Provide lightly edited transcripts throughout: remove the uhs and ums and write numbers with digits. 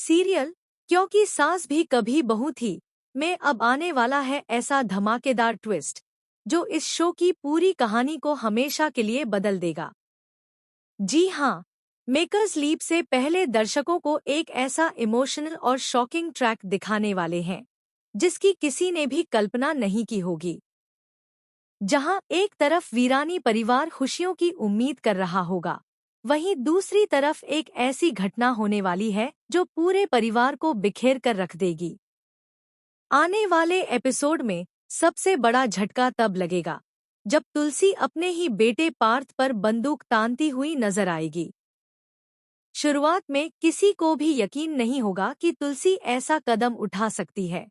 Serial क्योंकि सास भी कभी बहू थी में अब आने वाला है ऐसा धमाकेदार ट्विस्ट जो इस शो की पूरी कहानी को हमेशा के लिए बदल देगा। जी हाँ, मेकर्स लीप से पहले दर्शकों को एक ऐसा इमोशनल और शॉकिंग ट्रैक दिखाने वाले हैं जिसकी किसी ने भी कल्पना नहीं की होगी। जहां एक तरफ वीरानी परिवार खुशियों की उम्मीद कर रहा होगा, वहीं दूसरी तरफ एक ऐसी घटना होने वाली है जो पूरे परिवार को बिखेर कर रख देगी। आने वाले एपिसोड में सबसे बड़ा झटका तब लगेगा जब तुलसी अपने ही बेटे पार्थ पर बंदूक तानती हुई नजर आएगी। शुरुआत में किसी को भी यकीन नहीं होगा कि तुलसी ऐसा कदम उठा सकती है,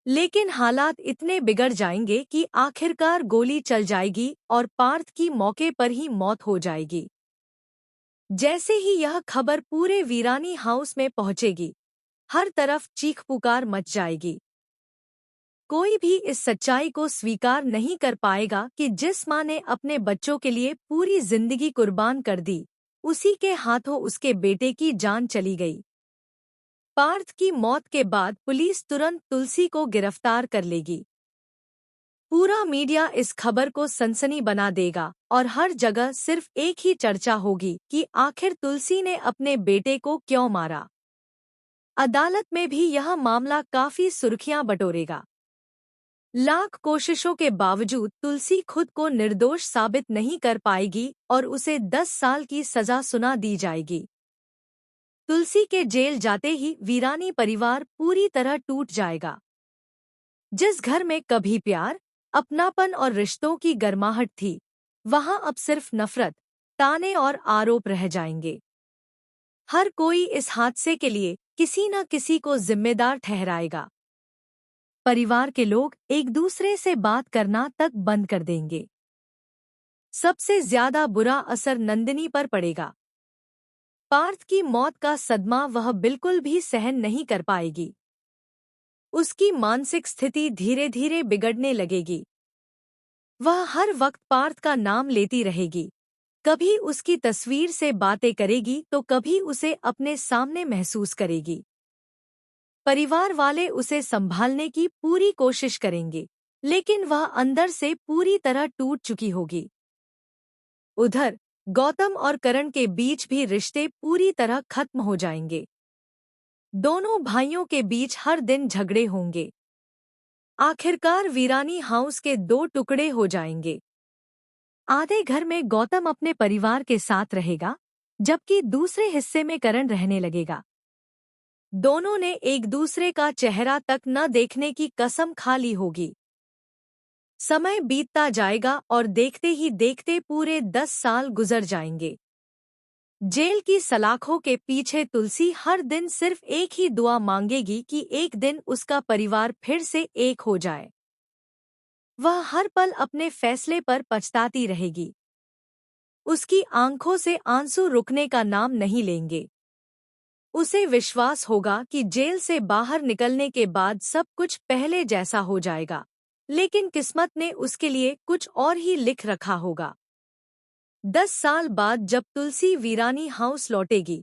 लेकिन हालात इतने बिगड़ जाएंगे कि आखिरकार गोली चल जाएगी और पार्थ की मौके पर ही मौत हो जाएगी। जैसे ही यह खबर पूरे वीरानी हाउस में पहुंचेगी, हर तरफ चीख पुकार मच जाएगी। कोई भी इस सच्चाई को स्वीकार नहीं कर पाएगा कि जिस मां ने अपने बच्चों के लिए पूरी जिंदगी कुर्बान कर दी, उसी के हाथों उसके बेटे की जान चली गई। पार्थ की मौत के बाद पुलिस तुरंत तुलसी को गिरफ्तार कर लेगी। पूरा मीडिया इस खबर को सनसनी बना देगा और हर जगह सिर्फ एक ही चर्चा होगी कि आखिर तुलसी ने अपने बेटे को क्यों मारा। अदालत में भी यह मामला काफी सुर्खियां बटोरेगा। लाख कोशिशों के बावजूद तुलसी खुद को निर्दोष साबित नहीं कर पाएगी और उसे 10 साल की सजा सुना दी जाएगी। तुलसी के जेल जाते ही वीरानी परिवार पूरी तरह टूट जाएगा। जिस घर में कभी प्यार, अपनापन और रिश्तों की गर्माहट थी, वहां अब सिर्फ नफरत, ताने और आरोप रह जाएंगे। हर कोई इस हादसे के लिए किसी न किसी को जिम्मेदार ठहराएगा। परिवार के लोग एक दूसरे से बात करना तक बंद कर देंगे। सबसे ज्यादा बुरा असर नंदिनी पर पड़ेगा। पार्थ की मौत का सदमा वह बिल्कुल भी सहन नहीं कर पाएगी। उसकी मानसिक स्थिति धीरे धीरे बिगड़ने लगेगी। वह हर वक्त पार्थ का नाम लेती रहेगी, कभी उसकी तस्वीर से बातें करेगी तो कभी उसे अपने सामने महसूस करेगी। परिवार वाले उसे संभालने की पूरी कोशिश करेंगे, लेकिन वह अंदर से पूरी तरह टूट चुकी होगी। उधर गौतम और करण के बीच भी रिश्ते पूरी तरह खत्म हो जाएंगे। दोनों भाइयों के बीच हर दिन झगड़े होंगे। आखिरकार वीरानी हाउस के 2 टुकड़े हो जाएंगे। आधे घर में गौतम अपने परिवार के साथ रहेगा, जबकि दूसरे हिस्से में करण रहने लगेगा। दोनों ने एक दूसरे का चेहरा तक न देखने की कसम खा ली होगी। समय बीतता जाएगा और देखते ही देखते पूरे 10 साल गुजर जाएंगे। जेल की सलाखों के पीछे तुलसी हर दिन सिर्फ एक ही दुआ मांगेगी कि एक दिन उसका परिवार फिर से एक हो जाए। वह हर पल अपने फैसले पर पछताती रहेगी। उसकी आंखों से आंसू रुकने का नाम नहीं लेंगे। उसे विश्वास होगा कि जेल से बाहर निकलने के बाद सब कुछ पहले जैसा हो जाएगा, लेकिन किस्मत ने उसके लिए कुछ और ही लिख रखा होगा। 10 साल बाद जब तुलसी वीरानी हाउस लौटेगी,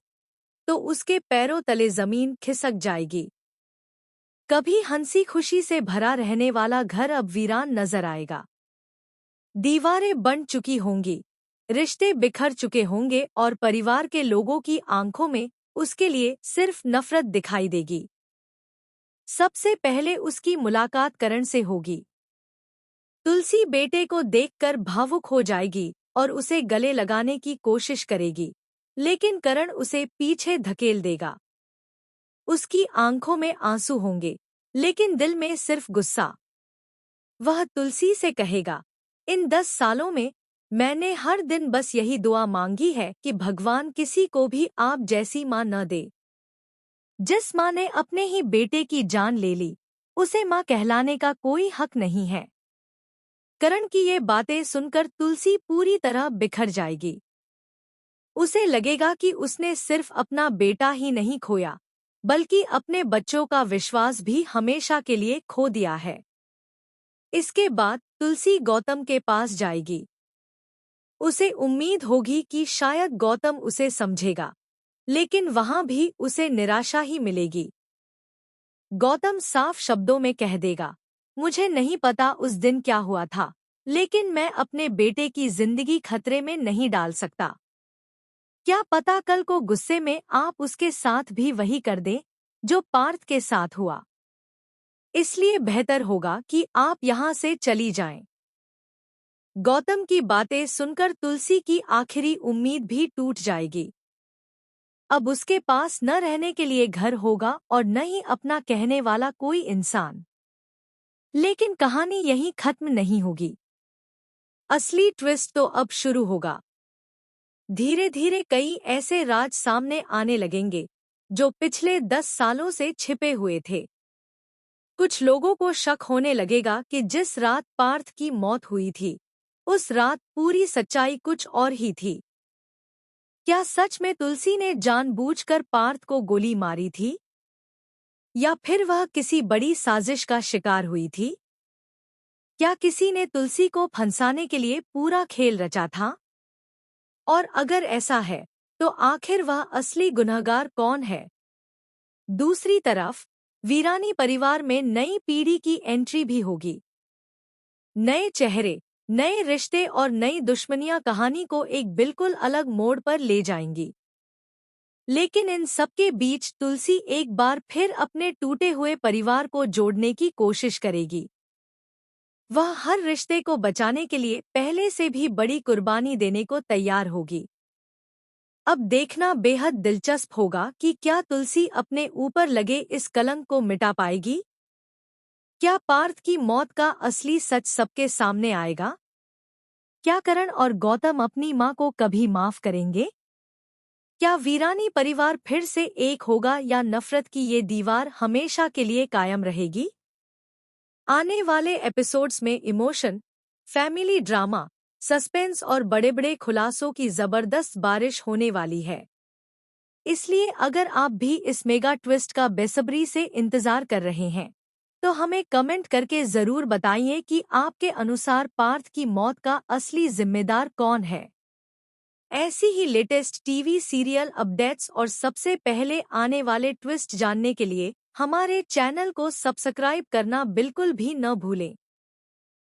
तो उसके पैरों तले जमीन खिसक जाएगी। कभी हंसी खुशी से भरा रहने वाला घर अब वीरान नजर आएगा। दीवारें बन चुकी होंगी, रिश्ते बिखर चुके होंगे और परिवार के लोगों की आंखों में उसके लिए सिर्फ नफरत दिखाई देगी। सबसे पहले उसकी मुलाकात करण से होगी। तुलसी बेटे को देखकर भावुक हो जाएगी और उसे गले लगाने की कोशिश करेगी, लेकिन करण उसे पीछे धकेल देगा। उसकी आंखों में आंसू होंगे, लेकिन दिल में सिर्फ गुस्सा। वह तुलसी से कहेगा, इन 10 सालों में मैंने हर दिन बस यही दुआ मांगी है कि भगवान किसी को भी आप जैसी मां न दे। जिस मां ने अपने ही बेटे की जान ले ली, उसे मां कहलाने का कोई हक नहीं है। करण की ये बातें सुनकर तुलसी पूरी तरह बिखर जाएगी। उसे लगेगा कि उसने सिर्फ अपना बेटा ही नहीं खोया, बल्कि अपने बच्चों का विश्वास भी हमेशा के लिए खो दिया है। इसके बाद तुलसी गौतम के पास जाएगी। उसे उम्मीद होगी कि शायद गौतम उसे समझेगा, लेकिन वहां भी उसे निराशा ही मिलेगी। गौतम साफ शब्दों में कह देगा, मुझे नहीं पता उस दिन क्या हुआ था, लेकिन मैं अपने बेटे की जिंदगी खतरे में नहीं डाल सकता। क्या पता कल को गुस्से में आप उसके साथ भी वही कर दें जो पार्थ के साथ हुआ। इसलिए बेहतर होगा कि आप यहाँ से चली जाएं। गौतम की बातें सुनकर तुलसी की आखिरी उम्मीद भी टूट जाएगी। अब उसके पास न रहने के लिए घर होगा और न ही अपना कहने वाला कोई इंसान। लेकिन कहानी यहीं खत्म नहीं होगी। असली ट्विस्ट तो अब शुरू होगा। धीरे धीरे कई ऐसे राज सामने आने लगेंगे जो पिछले 10 सालों से छिपे हुए थे। कुछ लोगों को शक होने लगेगा कि जिस रात पार्थ की मौत हुई थी, उस रात पूरी सच्चाई कुछ और ही थी। क्या सच में तुलसी ने जानबूझकर पार्थ को गोली मारी थी? या फिर वह किसी बड़ी साजिश का शिकार हुई थी? क्या किसी ने तुलसी को फंसाने के लिए पूरा खेल रचा था? और अगर ऐसा है, तो आखिर वह असली गुनहगार कौन है? दूसरी तरफ, वीरानी परिवार में नई पीढ़ी की एंट्री भी होगी। नए चेहरे, नए रिश्ते और नई दुश्मनियां कहानी को एक बिल्कुल अलग मोड़ पर ले जाएंगी। लेकिन इन सबके बीच तुलसी एक बार फिर अपने टूटे हुए परिवार को जोड़ने की कोशिश करेगी। वह हर रिश्ते को बचाने के लिए पहले से भी बड़ी कुर्बानी देने को तैयार होगी। अब देखना बेहद दिलचस्प होगा कि क्या तुलसी अपने ऊपर लगे इस कलंक को मिटा पाएगी? क्या पार्थ की मौत का असली सच सबके सामने आएगा? क्या करण और गौतम अपनी मां को कभी माफ करेंगे? क्या वीरानी परिवार फिर से एक होगा या नफरत की ये दीवार हमेशा के लिए कायम रहेगी? आने वाले एपिसोड्स में इमोशन, फैमिली ड्रामा, सस्पेंस और बड़े-बड़े खुलासों की जबरदस्त बारिश होने वाली है। इसलिए अगर आप भी इस मेगा ट्विस्ट का बेसब्री से इंतजार कर रहे हैं, तो हमें कमेंट करके जरूर बताइए कि आपके अनुसार पार्थ की मौत का असली जिम्मेदार कौन है। ऐसी ही लेटेस्ट टीवी सीरियल अपडेट्स और सबसे पहले आने वाले ट्विस्ट जानने के लिए हमारे चैनल को सब्सक्राइब करना बिल्कुल भी न भूलें।